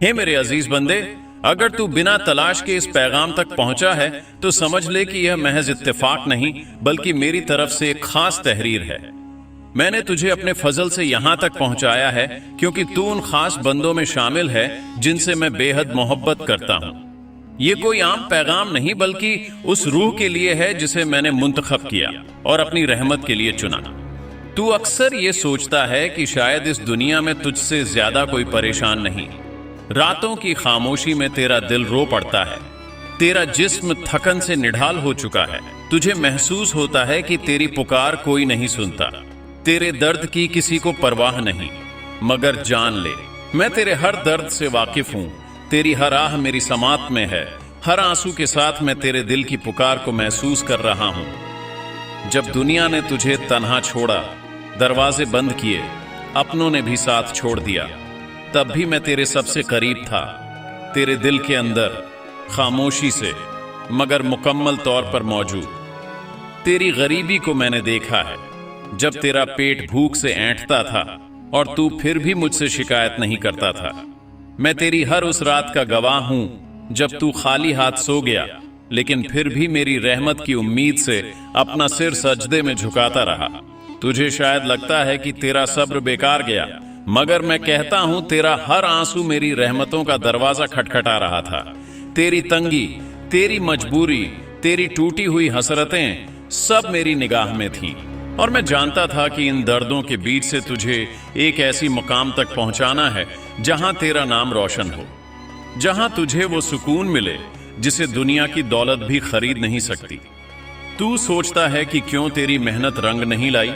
हे मेरे अजीज बंदे, अगर तू बिना तलाश के इस पैगाम तक पहुंचा है तो समझ ले कि यह महज इत्तेफाक नहीं बल्कि मेरी तरफ से एक खास तहरीर है। मैंने तुझे अपने फजल से यहां तक पहुंचाया है क्योंकि तू उन खास बंदों में शामिल है जिनसे मैं बेहद मोहब्बत करता हूं। ये कोई आम पैगाम नहीं बल्कि उस रूह के लिए है जिसे मैंने मुंतखब किया और अपनी रहमत के लिए चुना। तू अक्सर ये सोचता है कि शायद इस दुनिया में तुझसे ज्यादा कोई परेशान नहीं। रातों की खामोशी में तेरा दिल रो पड़ता है, तेरा जिस्म थकन से निढाल हो चुका है। तुझे महसूस होता है कि तेरी पुकार कोई नहीं सुनता, तेरे दर्द की किसी को परवाह नहीं। मगर जान ले, मैं तेरे हर दर्द से वाकिफ हूं। तेरी हर आह मेरी समात में है। हर आंसू के साथ मैं तेरे दिल की पुकार को महसूस कर रहा हूं। जब दुनिया ने तुझे तन्हा छोड़ा, दरवाजे बंद किए, अपनों ने भी साथ छोड़ दिया, तब भी मैं तेरे सबसे करीब था, तेरे दिल के अंदर, खामोशी से मगर मुकम्मल तौर पर मौजूद। तेरी गरीबी को मैंने देखा है, जब तेरा पेट भूख से ऐंठता था और तू फिर भी मुझसे शिकायत नहीं करता था। मैं तेरी हर उस रात का गवाह हूं जब तू खाली हाथ सो गया, लेकिन फिर भी मेरी रहमत की उम्मीद से अपना सिर सजदे में झुकाता रहा। तुझे शायद लगता है कि तेरा सब्र बेकार गया, मगर मैं कहता हूं तेरा हर आंसू मेरी रहमतों का दरवाजा खटखटा रहा था। तेरी तंगी, तेरी मजबूरी, तेरी टूटी हुई हसरतें सब मेरी निगाह में थीं, और मैं जानता था कि इन दर्दों के बीच से तुझे एक ऐसी मुकाम तक पहुंचाना है जहां तेरा नाम रोशन हो, जहां तुझे वो सुकून मिले जिसे दुनिया की दौलत भी खरीद नहीं सकती। तू सोचता है कि क्यों तेरी मेहनत रंग नहीं लाई,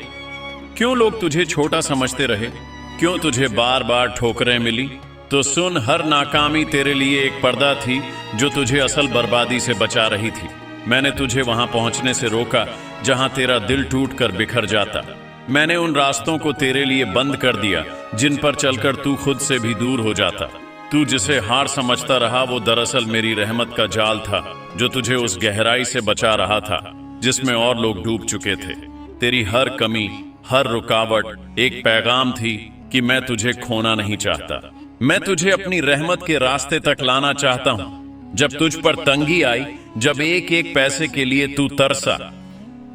क्यों लोग तुझे छोटा समझते रहे, क्यों तुझे बार बार ठोकरें मिली। तो सुन, हर नाकामी तेरे लिए एक पर्दा थी जो तुझे असल बर्बादी से बचा रही थी। मैंने तुझे वहां पहुंचने से रोका जहां तेरा दिल टूट कर बिखर जाता। मैंने उन रास्तों को तेरे लिए बंद कर दिया जिन पर चलकर तू खुद से भी दूर हो जाता। तू जिसे हार समझता रहा वो दरअसल मेरी रहमत का जाल था जो तुझे उस गहराई से बचा रहा था जिसमें और लोग डूब चुके थे। तेरी हर कमी, हर रुकावट एक पैगाम थी कि मैं तुझे खोना नहीं चाहता। मैं तुझे अपनी रहमत के रास्ते तक लाना चाहता हूं। जब तुझ पर तंगी आई, जब एक एक पैसे के लिए तू तरसा,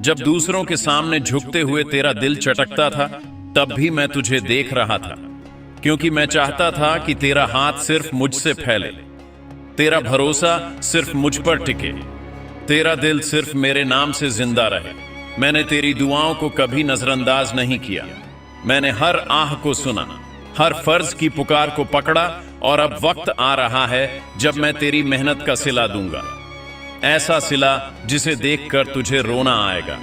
जब दूसरों के सामने झुकते हुए तेरा दिल चटकता था, तब भी मैं तुझे देख रहा था, क्योंकि मैं चाहता था कि तेरा हाथ सिर्फ मुझसे फैले, तेरा भरोसा सिर्फ मुझ पर टिके, तेरा दिल सिर्फ मेरे नाम से जिंदा रहे। मैंने तेरी दुआओं को कभी नजरअंदाज नहीं किया। मैंने हर आह को सुना, हर फर्ज की पुकार को पकड़ा, और अब वक्त आ रहा है जब मैं तेरी मेहनत का सिला दूंगा, ऐसा सिला जिसे देखकर तुझे रोना आएगा।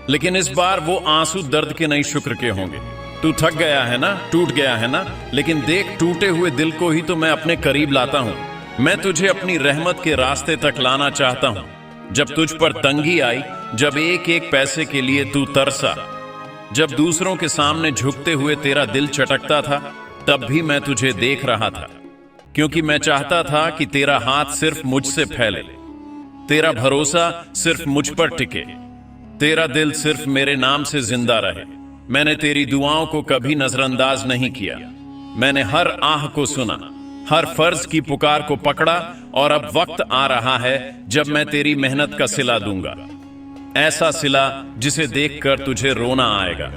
लेकिन इस बार वो आंसू दर्द के नहीं, शुक्र के होंगे। तू थक गया है ना, टूट गया है ना, लेकिन देख, टूटे हुए दिल को ही तो मैं अपने करीब लाता हूं। मैं तुझे अपनी रहमत के रास्ते तक लाना चाहता हूं। जब तुझ पर तंगी आई, जब एक एक पैसे के लिए तू तरसा, जब दूसरों के सामने झुकते हुए तेरा दिल चटकता था, तब भी मैं तुझे देख रहा था, क्योंकि मैं चाहता था कि तेरा हाथ सिर्फ मुझसे फैले, तेरा भरोसा सिर्फ मुझ पर टिके, तेरा दिल सिर्फ मेरे नाम से जिंदा रहे। मैंने तेरी दुआओं को कभी नजरअंदाज नहीं किया। मैंने हर आह को सुना, हर फर्ज की पुकार को पकड़ा, और अब वक्त आ रहा है जब मैं तेरी मेहनत का सिला दूंगा, ऐसा सिला जिसे देखकर तुझे रोना आएगा।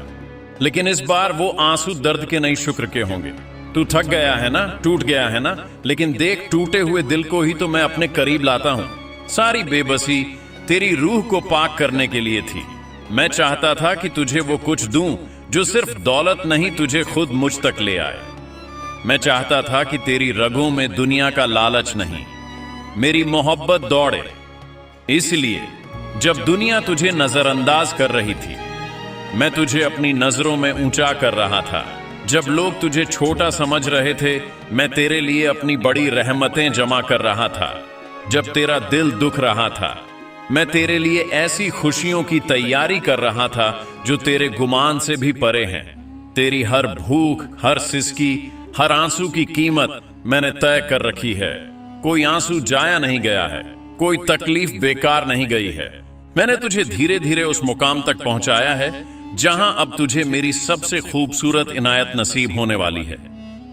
लेकिन इस बार वो आंसू दर्द के नहीं, शुक्र के होंगे। तू थक गया है ना, टूट गया है ना, लेकिन देख, टूटे हुए दिल को ही तो मैं अपने करीब लाता हूं। सारी बेबसी तेरी रूह को पाक करने के लिए थी। मैं चाहता था कि तुझे वो कुछ दूं जो सिर्फ दौलत नहीं, तुझे खुद मुझ तक ले आए। मैं चाहता था कि तेरी रगों में दुनिया का लालच नहीं, मेरी मोहब्बत दौड़े। इसलिए जब दुनिया तुझे नजरअंदाज कर रही थी, मैं तुझे अपनी नजरों में ऊंचा कर रहा था। जब लोग तुझे छोटा समझ रहे थे, मैं तेरे लिए अपनी बड़ी रहमतें जमा कर रहा था। जब तेरा दिल दुख रहा था, मैं तेरे लिए ऐसी खुशियों की तैयारी कर रहा था जो तेरे गुमान से भी परे हैं। तेरी हर भूख, हर सिसकी, हर आंसू की कीमत मैंने तय कर रखी है। कोई आंसू जाया नहीं गया है, कोई तकलीफ बेकार नहीं गई है। मैंने तुझे धीरे धीरे उस मुकाम तक पहुंचाया है जहां अब तुझे मेरी सबसे खूबसूरत इनायत नसीब होने वाली है।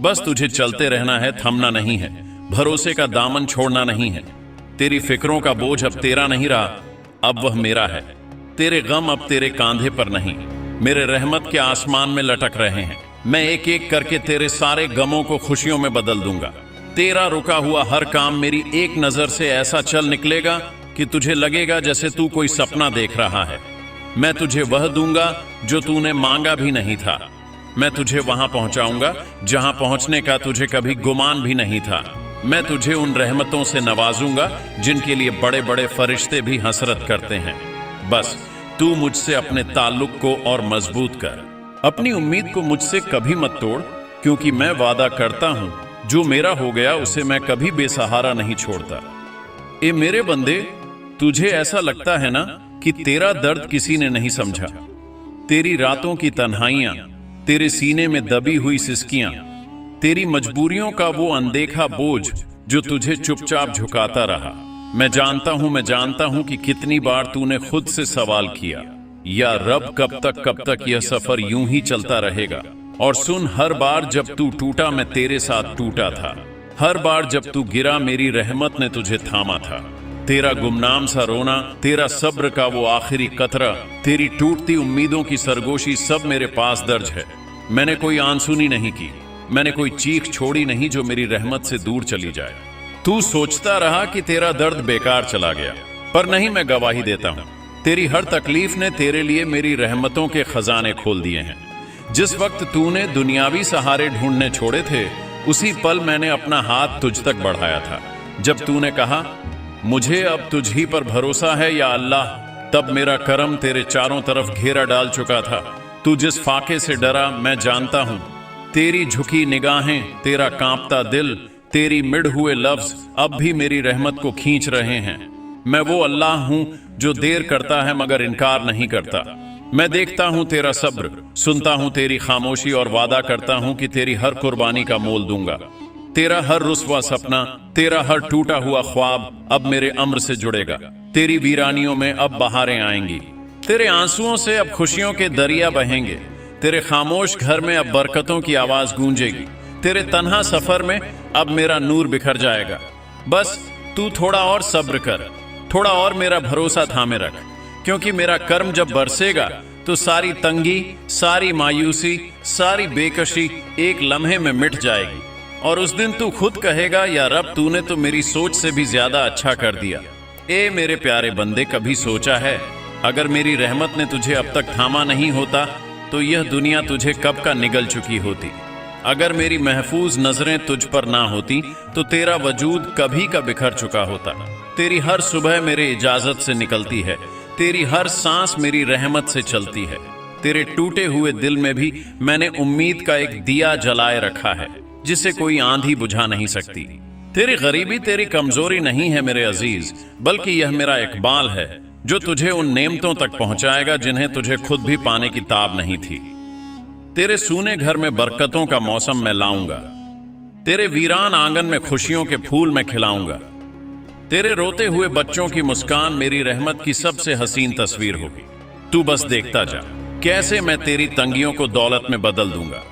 बस तुझे चलते रहना है, थमना नहीं है, भरोसे का दामन छोड़ना नहीं है। तेरी फिक्रों का बोझ अब तेरा नहीं रहा, अब वह मेरा है। तेरे गम अब तेरे कांधे पर नहीं, मेरे रहमत के आसमान में लटक रहे हैं। मैं एक एक करके तेरे सारे गमों को खुशियों में बदल दूंगा। तेरा रुका हुआ हर काम मेरी एक नजर से ऐसा चल निकलेगा कि तुझे लगेगा जैसे तू कोई सपना देख रहा है। मैं तुझे वह दूंगा जो तूने मांगा भी नहीं था। मैं तुझे वहां पहुंचाऊंगा जहां पहुंचने का तुझे कभी गुमान भी नहीं था। मैं तुझे उन रहमतों से नवाजूंगा जिनके लिए बड़े बड़े फरिश्ते भी हसरत करते हैं। बस तू मुझसे अपने ताल्लुक को और मजबूत कर। अपनी उम्मीद को मुझसे कभी मत तोड़, क्योंकि मैं वादा करता हूं जो मेरा हो गया उसे मैं कभी बेसहारा नहीं छोड़ता। ए मेरे बंदे, तुझे ऐसा लगता है ना कि तेरा दर्द किसी ने नहीं समझा। तेरी रातों की तन्हाइयां, तेरे सीने में दबी हुई सिसकियां, तेरी मजबूरियों का वो अनदेखा बोझ जो तुझे चुपचाप झुकाता रहा। मैं जानता हूं कि कितनी बार तूने खुद से सवाल किया, या रब कब तक यह सफर यूं ही चलता रहेगा। और सुन, हर बार जब तू टूटा मैं तेरे साथ टूटा था। हर बार जब तू गिरा मेरी रहमत ने तुझे थामा था। तेरा गुमनाम सा रोना, तेरा सब्र का वो आखिरी कतरा, तेरी टूटती उम्मीदों की सरगोशी सब मेरे पास दर्ज है। मैंने कोई आंसुनी नहीं की, मैंने कोई चीख छोड़ी नहीं जो मेरी रहमत से दूर चली जाए। तू सोचता रहा कि तेरा दर्द बेकार चला गया, पर नहीं, मैं गवाही देता हूं, तेरी हर तकलीफ ने तेरे लिए मेरी रहमतों के खजाने खोल दिए हैं। जिस वक्त तूने दुनियावी सहारे ढूंढने छोड़े थे, उसी पल मैंने अपना हाथ तुझ तक बढ़ाया था। जब तूने कहा मुझे अब तुझ ही पर भरोसा है या अल्लाह, तब मेरा करम तेरे चारों तरफ घेरा डाल चुका था। तू जिस फाके से डरा मैं जानता हूं, तेरी झुकी निगाहें, तेरा कांपता दिल, तेरी मिड़ हुए लफ्ज अब भी मेरी रहमत को खींच रहे हैं। मैं वो अल्लाह हूं जो देर करता है मगर इनकार नहीं करता। मैं देखता हूं तेरा सब्र, सुनता हूं तेरी खामोशी और वादा करता हूं कि तेरी हर कुर्बानी का मोल दूंगा। तेरा हर रुस्वा सपना, तेरा हर टूटा हुआ ख्वाब अब मेरे अम्र से जुड़ेगा। तेरी वीरानियों में अब बहारें आएंगी, तेरे आंसुओं से अब खुशियों के दरिया बहेंगे। तेरे खामोश घर में अब बरकतों की आवाज गूंजेगी। तेरे तन्हा सफर में अब मेरा नूर बिखर जाएगा। बस तू थोड़ा और सब्र कर, थोड़ा और मेरा भरोसा थामे रख, क्योंकि मेरा कर्म जब बरसेगा तो सारी तंगी, सारी मायूसी, सारी बेकशी एक लम्हे में मिट जाएगी। और उस दिन तू खुद कहेगा, या रब, तूने तो मेरी सोच से भी ज्यादा अच्छा कर दिया। ए मेरे प्यारे बंदे, कभी सोचा है अगर मेरी रहमत ने तुझे अब तक थामा नहीं होता तो यह दुनिया तुझे कब का निगल चुकी होती। अगर मेरी महफूज नजरें तुझ पर ना होती तो तेरा वजूद कभी का बिखर चुका होता। तेरी हर सुबह मेरे इजाजत से निकलती है, तेरी हर सांस मेरी रहमत से चलती है। तेरे टूटे हुए दिल में भी मैंने उम्मीद का एक दिया जलाए रखा है जिसे कोई आंधी बुझा नहीं सकती। तेरी गरीबी तेरी कमजोरी नहीं है मेरे अजीज, बल्कि यह मेरा इकबाल है जो तुझे उन नेमतों तक पहुंचाएगा जिन्हें तुझे खुद भी पाने की ताब नहीं थी। तेरे सूने घर में बरकतों का मौसम मैं लाऊंगा, तेरे वीरान आंगन में खुशियों के फूल मैं खिलाऊंगा। तेरे रोते हुए बच्चों की मुस्कान मेरी रहमत की सबसे हसीन तस्वीर होगी। तू बस देखता जा कैसे मैं तेरी तंगियों को दौलत में बदल दूंगा,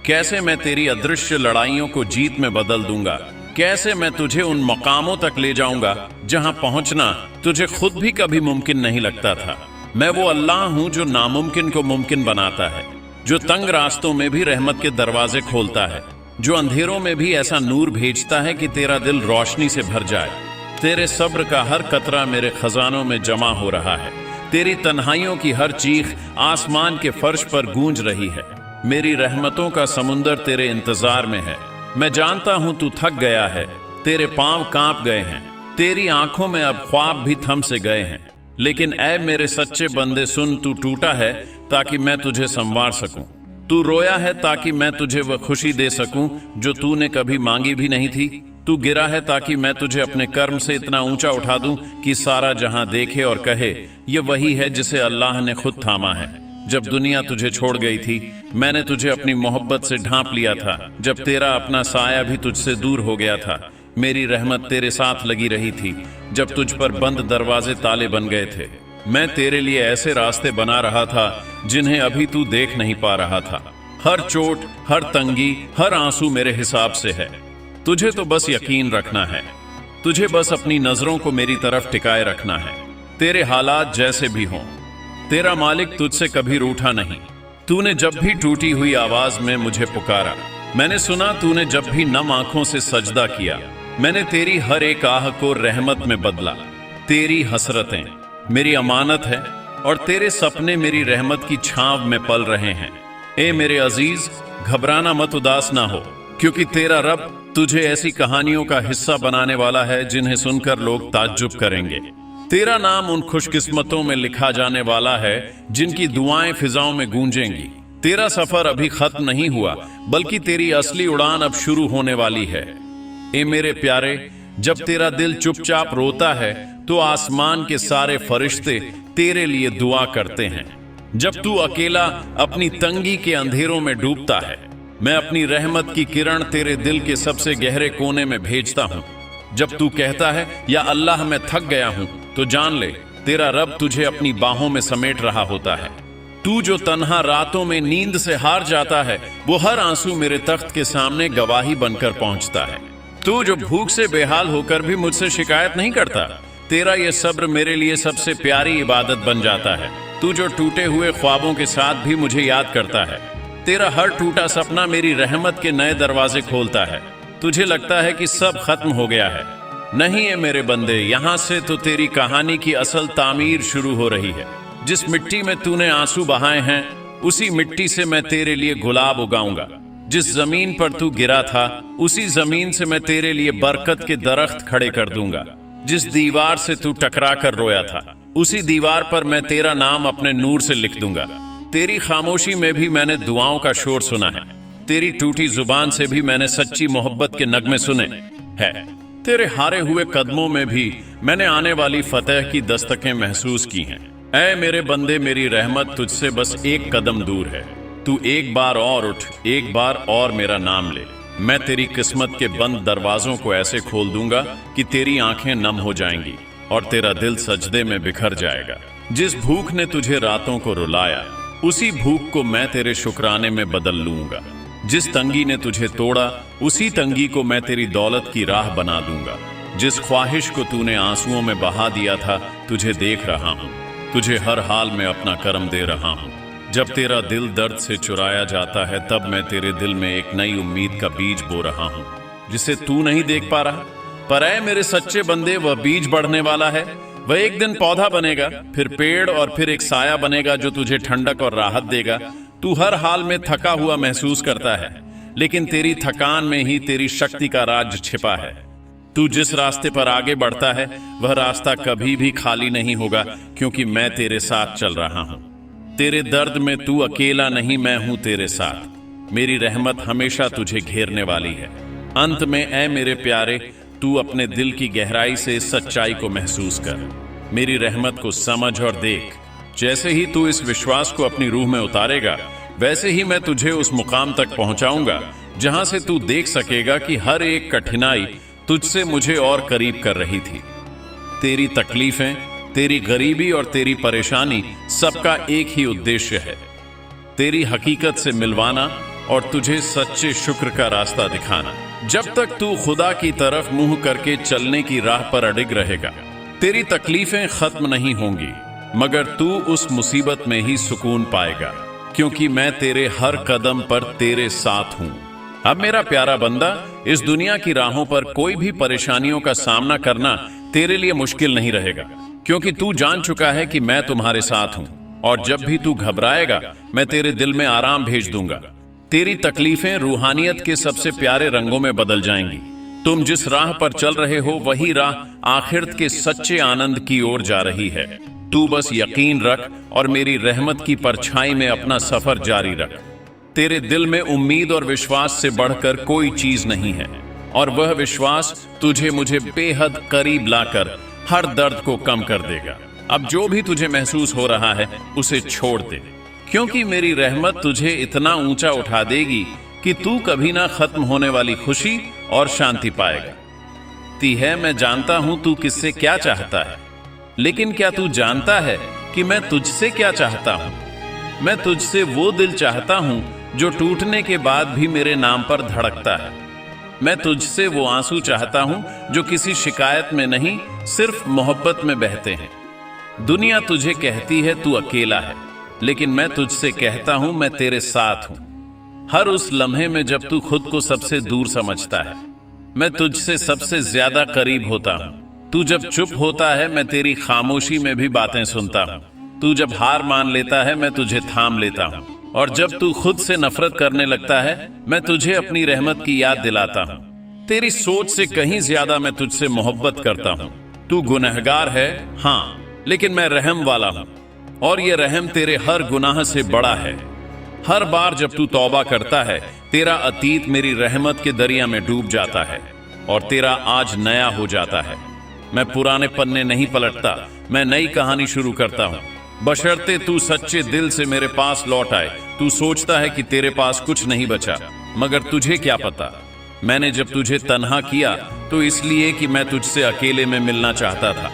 कैसे मैं तेरी अदृश्य लड़ाइयों को जीत में बदल दूंगा, कैसे मैं तुझे उन मकामों तक ले जाऊंगा जहां पहुंचना तुझे खुद भी कभी मुमकिन नहीं लगता था। मैं वो अल्लाह हूं जो नामुमकिन को मुमकिन बनाता है, जो तंग रास्तों में भी रहमत के दरवाजे खोलता है, जो अंधेरों में भी ऐसा नूर भेजता है कि तेरा दिल रोशनी से भर जाए। तेरे सब्र का हर कतरा मेरे खजानों में जमा हो रहा है। तेरी तन्हाइयों की हर चीख आसमान के फर्श पर गूंज रही है। मेरी रहमतों का समुंदर तेरे इंतजार में है। मैं जानता हूं तू थक गया है, तेरे पांव कांप गए हैं, तेरी आंखों में अब ख्वाब भी थम से गए हैं। लेकिन ऐ मेरे सच्चे बंदे सुन, तू टूटा है ताकि मैं तुझे संवार सकूं। तू रोया है ताकि मैं तुझे वह खुशी दे सकूं जो तूने कभी मांगी भी नहीं थी। तू गिरा है ताकि मैं तुझे अपने कर्म से इतना ऊंचा उठा दूं कि सारा जहां देखे और कहे ये वही है जिसे अल्लाह ने खुद थामा है। जब दुनिया तुझे छोड़ गई थी मैंने तुझे अपनी मोहब्बत से ढांप लिया था। जब तेरा अपना साया भी तुझसे दूर हो गया था मेरी रहमत तेरे साथ लगी रही थी। जब तुझ पर बंद दरवाजे ताले बन गए थे मैं तेरे लिए ऐसे रास्ते बना रहा था जिन्हें अभी तू देख नहीं पा रहा था। हर चोट, हर तंगी, हर आंसू मेरे हिसाब से है। तुझे तो बस यकीन रखना है, तुझे बस अपनी नजरों को मेरी तरफ टिकाए रखना है। तेरे हालात जैसे भी हों, तेरा मालिक तुझसे कभी रूठा नहीं। तूने जब भी टूटी हुई आवाज में मुझे पुकारा, मैंने सुना तूने जब भी नम आंखों से सजदा किया। मैंने तेरी हर एक आह को रहमत में बदला। तेरी हसरतें मेरी अमानत है और तेरे सपने मेरी रहमत की छांव में पल रहे हैं। ए मेरे अजीज, घबराना मत, उदास ना हो, क्योंकि तेरा रब तुझे ऐसी कहानियों का हिस्सा बनाने वाला है जिन्हें सुनकर लोग ताज्जुब करेंगे। तेरा नाम उन खुशकिस्मतों में लिखा जाने वाला है जिनकी दुआएं फिजाओं में गूंजेंगी। तेरा सफर अभी खत्म नहीं हुआ, बल्कि तेरी असली उड़ान अब शुरू होने वाली है। ए मेरे प्यारे, जब तेरा दिल चुपचाप रोता है तो आसमान के सारे फरिश्ते तेरे लिए दुआ करते हैं। जब तू अकेला अपनी तंगी के अंधेरों में डूबता है, मैं अपनी रहमत की किरण तेरे दिल के सबसे गहरे कोने में भेजता हूँ। जब तू कहता है या अल्लाह मैं थक गया हूँ, तो जान ले तेरा रब तुझे अपनी बाहों में समेट रहा होता है। तू जो तन्हा रातों में नींद से हार जाता है, वो हर आंसू मेरे तख्त के सामने गवाही बनकर पहुंचता है। तू जो भूख से बेहाल होकर भी मुझसे शिकायत नहीं करता, तेरा ये सब्र मेरे लिए सबसे प्यारी इबादत बन जाता है। तू जो टूटे हुए ख्वाबों के साथ भी मुझे याद करता है, तेरा हर टूटा सपना मेरी रहमत के नए दरवाजे खोलता है। तुझे लगता है कि सब खत्म हो गया है, नहीं है मेरे बंदे, यहाँ से तो तेरी कहानी की असल तामीर शुरू हो रही है। जिस मिट्टी में तूने आंसू बहाए हैं, उसी मिट्टी से मैं तेरे लिए गुलाब उगाऊंगा। जिस जमीन पर तू गिरा था, उसी जमीन से मैं तेरे लिए बरकत के दरख्त खड़े कर दूंगा। जिस दीवार से तू टकरा कर रोया था, उसी दीवार पर मैं तेरा नाम अपने नूर से लिख दूंगा। तेरी खामोशी में भी मैंने दुआओं का शोर सुना है, तेरी टूटी जुबान से भी मैंने सच्ची मोहब्बत के नगमे सुने हैं। तेरे हारे हुए कदमों में भी मैंने आने वाली फतेह की दस्तकें महसूस की हैं। ऐ मेरे बंदे, मेरी रहमत तुझसे बस एक कदम दूर है। तू एक बार और उठ, एक बार और मेरा नाम ले। मैं तेरी किस्मत के बंद दरवाजों को ऐसे खोल दूंगा कि तेरी आंखें नम हो जाएंगी और तेरा दिल सजदे में बिखर जाएगा। जिस भूख ने तुझे रातों को रुलाया, उसी भूख को मैं तेरे शुक्राने में बदल लूंगा। जिस तंगी ने तुझे तोड़ा, उसी तंगी को मैं तेरी दौलत की राह बना दूंगा। जिस ख्वाहिश को तूने आंसुओं में बहा दिया था, तुझे देख रहा हूँ, तुझे हर हाल में अपना करम दे रहा हूँ। जब तेरा दिल दर्द से चुराया जाता है, तब मैं तेरे दिल में एक नई उम्मीद का बीज बो रहा हूँ, जिसे तू नहीं देख पा रहा। पर ऐ मेरे सच्चे बंदे, वह बीज बढ़ने वाला है। वह एक दिन पौधा बनेगा, फिर पेड़ और फिर एक साया बनेगा जो तुझे ठंडक और राहत देगा। तू हर हाल में थका हुआ महसूस करता है, लेकिन तेरी थकान में ही तेरी शक्ति का राज छिपा है। तू जिस रास्ते पर आगे बढ़ता है, वह रास्ता कभी भी खाली नहीं होगा, क्योंकि मैं तेरे साथ चल रहा हूँ। तेरे दर्द में तू अकेला नहीं, मैं हूं तेरे साथ। मेरी रहमत हमेशा तुझे घेरने वाली है। अंत में ऐ मेरे प्यारे, तू अपने दिल की गहराई से सच्चाई को महसूस कर, मेरी रहमत को समझ और देख। जैसे ही तू इस विश्वास को अपनी रूह में उतारेगा, वैसे ही मैं तुझे उस मुकाम तक पहुंचाऊंगा जहां से तू देख सकेगा कि हर एक कठिनाई तुझसे मुझे और करीब कर रही थी। तेरी तकलीफें, तेरी गरीबी और तेरी परेशानी, सबका एक ही उद्देश्य है, तेरी हकीकत से मिलवाना और तुझे सच्चे शुक्र का रास्ता दिखाना। जब तक तू खुदा की तरफ मुंह करके चलने की राह पर अडिग रहेगा, तेरी तकलीफें खत्म नहीं होंगी, मगर तू उस मुसीबत में ही सुकून पाएगा, क्योंकि मैं तेरे हर कदम पर तेरे साथ हूं। अब मेरा प्यारा बंदा, इस दुनिया की राहों पर कोई भी परेशानियों का सामना करना तेरे लिए मुश्किल नहीं रहेगा, क्योंकि तू जान चुका है कि मैं तुम्हारे साथ हूं। और जब भी तू घबराएगा, मैं तेरे दिल में आराम भेज दूंगा। तेरी तकलीफें रूहानियत के सबसे प्यारे रंगों में बदल जाएंगी। तुम जिस राह पर चल रहे हो, वही राह आखिरत के सच्चे आनंद की ओर जा रही है। तू बस यकीन रख और मेरी रहमत की परछाई में अपना सफर जारी रख। तेरे दिल में उम्मीद और विश्वास से बढ़कर कोई चीज नहीं है, और वह विश्वास तुझे मुझे बेहद करीब लाकर हर दर्द को कम कर देगा। अब जो भी तुझे महसूस हो रहा है, उसे छोड़ दे, क्योंकि मेरी रहमत तुझे इतना ऊंचा उठा देगी कि तू कभी ना खत्म होने वाली खुशी और शांति पाएगा। ती है, मैं जानता हूं तू किससे क्या चाहता है, लेकिन क्या तू जानता है कि मैं तुझसे क्या चाहता हूं? मैं तुझसे वो दिल चाहता हूं जो टूटने के बाद भी मेरे नाम पर धड़कता है। मैं तुझसे वो आंसू चाहता हूं जो किसी शिकायत में नहीं, सिर्फ मोहब्बत में बहते हैं। दुनिया तुझे कहती है तू अकेला है, लेकिन मैं तुझसे कहता हूं मैं तेरे साथ हूं। हर उस लम्हे में जब तू खुद को सबसे दूर समझता है, मैं तुझसे सबसे ज्यादा करीब होता हूं। तू जब चुप होता है, मैं तेरी खामोशी में भी बातें सुनता हूं। तू जब हार मान लेता है, मैं तुझे थाम लेता हूं। और जब तू खुद से नफरत करने लगता है, मैं तुझे अपनी रहमत की याद दिलाता हूं। तेरी सोच से कहीं ज्यादा मैं तुझसे मोहब्बत करता हूं। तू गुनहगार है, हाँ, लेकिन मैं रहम वाला हूं, और ये रहम तेरे हर गुनाह से बड़ा है। हर बार जब तू तौबा करता है, तेरा अतीत मेरी रहमत के दरिया में डूब जाता है और तेरा आज नया हो जाता है। मैं पुराने पन्ने नहीं पलटता, मैं नई कहानी शुरू करता हूं, बशर्ते तू सच्चे दिल से मेरे पास लौट आए। तू सोचता है कि तेरे पास कुछ नहीं बचा, मगर तुझे क्या पता, मैंने जब तुझे तन्हा किया तो इसलिए कि मैं तुझसे अकेले में मिलना चाहता था।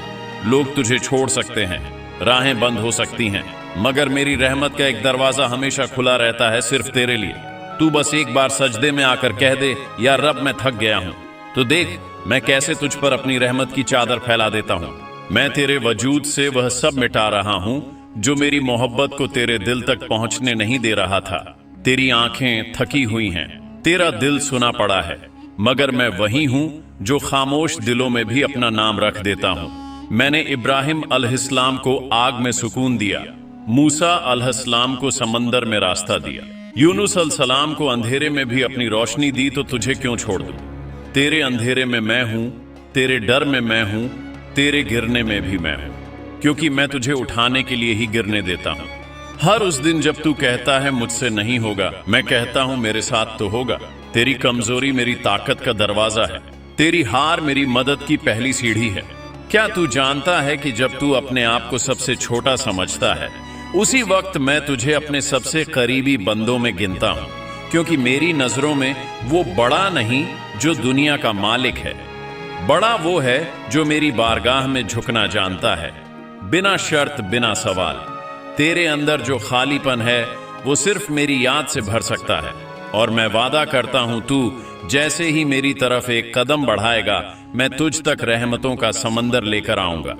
लोग तुझे छोड़ सकते हैं, राहें बंद हो सकती हैं, मगर मेरी रहमत का एक दरवाजा हमेशा खुला रहता है, सिर्फ तेरे लिए। तू बस एक बार सजदे में आकर कह दे, या रब मैं थक गया हूं, तो देख मैं कैसे तुझ पर अपनी रहमत की चादर फैला देता हूं। मैं तेरे वजूद से वह सब मिटा रहा हूं जो मेरी मोहब्बत को तेरे दिल तक पहुंचने नहीं दे रहा था। तेरी आंखें थकी हुई हैं, तेरा दिल सुना पड़ा है, मगर मैं वही हूं जो खामोश दिलों में भी अपना नाम रख देता हूं। मैंने इब्राहिम अलैहिस्सलाम को आग में सुकून दिया, मूसा अलैहिस्सलाम को समंदर में रास्ता दिया, यूनुस अलैहिस्सलाम को अंधेरे में भी अपनी रोशनी दी, तो तुझे क्यों छोड़ दूं? तेरे अंधेरे में मैं हूं, तेरे डर में मैं हूं, तेरे गिरने में भी मैं हूं, क्योंकि मैं तुझे उठाने के लिए ही गिरने देता हूं। हर उस दिन जब तू कहता है मुझसे नहीं होगा, मैं कहता हूं मेरे साथ तो होगा। तेरी कमजोरी मेरी ताकत का दरवाजा है, तेरी हार मेरी मदद की पहली सीढ़ी है। क्या तू जानता है कि जब तू अपने आप को सबसे छोटा समझता है, उसी वक्त मैं तुझे अपने सबसे करीबी बंदों में गिनता हूं, क्योंकि मेरी नजरों में वो बड़ा नहीं जो दुनिया का मालिक है, बड़ा वो है जो मेरी बारगाह में झुकना जानता है, बिना शर्त बिना सवाल। तेरे अंदर जो खालीपन है वो सिर्फ मेरी याद से भर सकता है, और मैं वादा करता हूं तू जैसे ही मेरी तरफ एक कदम बढ़ाएगा, मैं तुझ तक रहमतों का समंदर लेकर आऊंगा।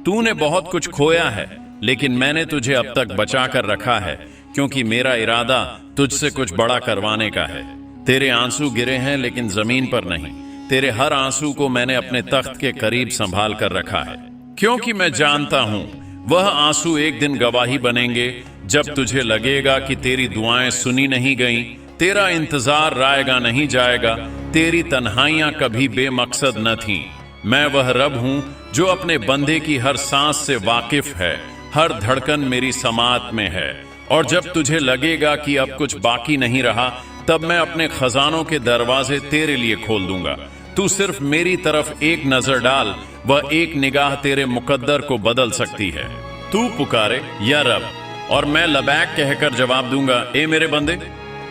तूने बहुत कुछ खोया है, लेकिन मैंने तुझे अब तक बचा कर रखा है, क्योंकि मेरा इरादा तुझसे कुछ बड़ा करवाने का है। तेरे आंसू गिरे हैं लेकिन जमीन पर नहीं, तेरे हर आंसू को मैंने अपने तख्त के करीब संभाल कर रखा है, क्योंकि मैं जानता हूं वह आंसू एक दिन गवाही बनेंगे, जब तुझे लगेगा कि तेरी दुआएं सुनी नहीं गईं, तेरा इंतजार रायगा नहीं जाएगा, तेरी तन्हाइयां कभी बेमकसद न थीं। मैं वह रब हूं जो अपने बंदे की हर सांस से वाकिफ है, हर धड़कन मेरी समात में है। और जब तुझे लगेगा कि अब कुछ बाकी नहीं रहा, तब मैं अपने खजानों के दरवाजे तेरे लिए खोल दूंगा। तू सिर्फ मेरी तरफ एक नजर डाल, वह एक निगाह तेरे मुकद्दर को बदल सकती है। तू पुकारे या रब, और मैं लबैक कहकर जवाब दूंगा, ए मेरे बंदे।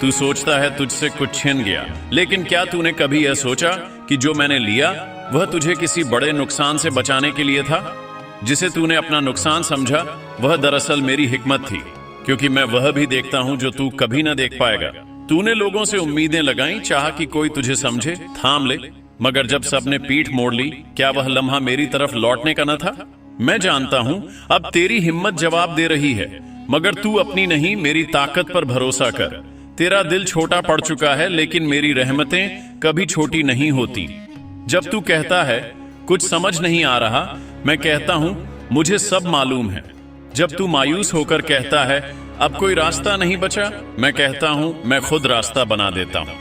तू सोचता है तुझसे कुछ छिन गया, लेकिन क्या तूने कभी यह सोचा कि जो मैंने लिया वह तुझे किसी बड़े नुकसान से बचाने के लिए था? जिसे तूने अपना नुकसान समझा, वह दरअसल मेरी हिकमत थी, क्योंकि मैं वह भी देखता हूं जो तू कभी न देख पाएगा। तूने लोगों से उम्मीदें लगाई, चाहा कि कोई तुझे समझे, थाम ले, मगर जब सबने पीठ मोड़ ली, क्या वह लम्हा मेरी तरफ लौटने का न था? मैं जानता हूं अब तेरी हिम्मत जवाब दे रही है, मगर तू अपनी नहीं, मेरी ताकत पर भरोसा कर। तेरा दिल छोटा पड़ चुका है, लेकिन मेरी रहमतें कभी छोटी नहीं होती। जब तू कहता है कुछ समझ नहीं आ रहा, मैं कहता हूं मुझे सब मालूम है। जब तू मायूस होकर कहता है अब कोई रास्ता नहीं बचा, मैं कहता हूं मैं खुद रास्ता बना देता हूं।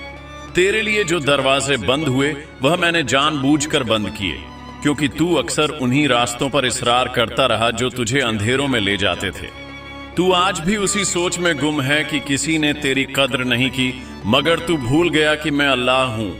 तेरे लिए जो दरवाजे बंद हुए वह मैंने जानबूझकर बंद किए, क्योंकि तू अक्सर उन्हीं रास्तों पर इसरार करता रहा जो तुझे अंधेरों में ले जाते थे। तू आज भी उसी सोच में गुम है कि किसी ने तेरी कद्र नहीं की, मगर तू भूल गया कि मैं अल्लाह हूं